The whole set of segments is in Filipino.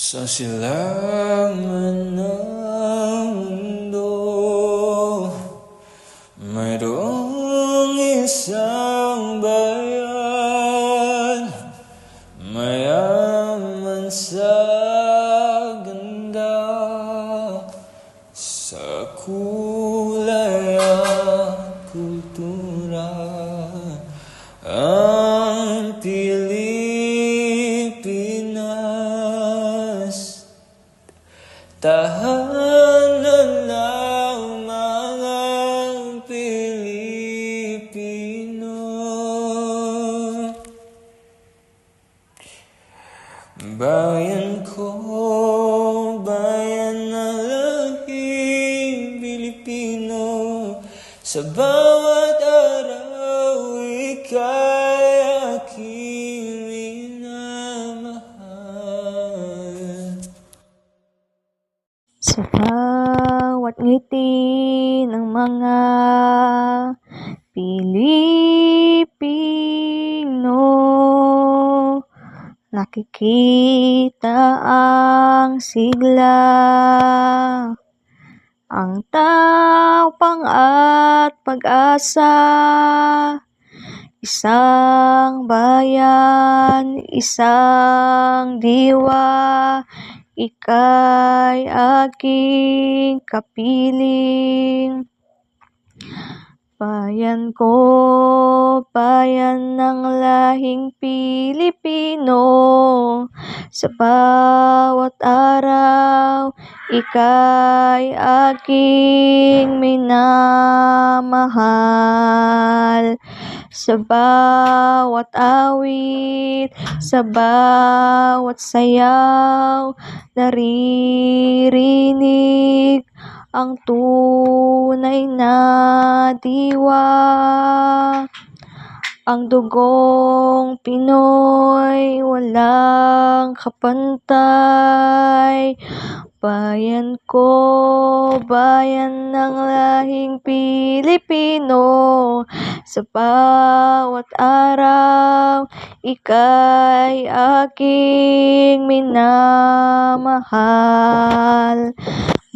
Sa silangan ng mundo, mayroong isang bayan, mayaman sa ganda, sa kulay at kultura. Ang Pilipinas, tahanan ng mga Pilipino. Bayan ko, bayan ng lahing Pilipino. Sa bawat araw, ika'y aking minamahal. Sa bawat ngiti ng mga Pilipino, nakikita ang sigla, ang tapang at pag-asa. Isang bayan, isang diwa, ika'y aking kapiling. Bayan ko, bayan ng lahing Pilipino. Sa bawat araw, ika'y aking minamahal. Sa bawat awit, sa bawat sayaw, naririnig ang tunay na diwa. Ang dugong Pinoy, walang kapantay. Bayan ko, bayan ng lahing Pilipino. Sa bawat araw, ika'y aking minamahal.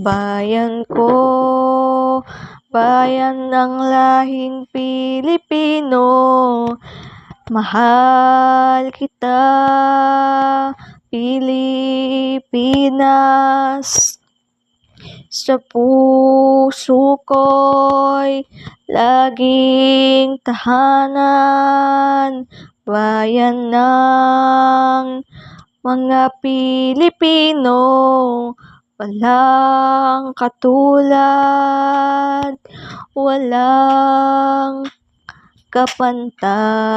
Bayan ko, bayan ng lahing Pilipino. Mahal kita, Pilipinas. Sa puso ko'y laging tahanan. Bayan ng mga Pilipino, walang katulad, walang kapantay.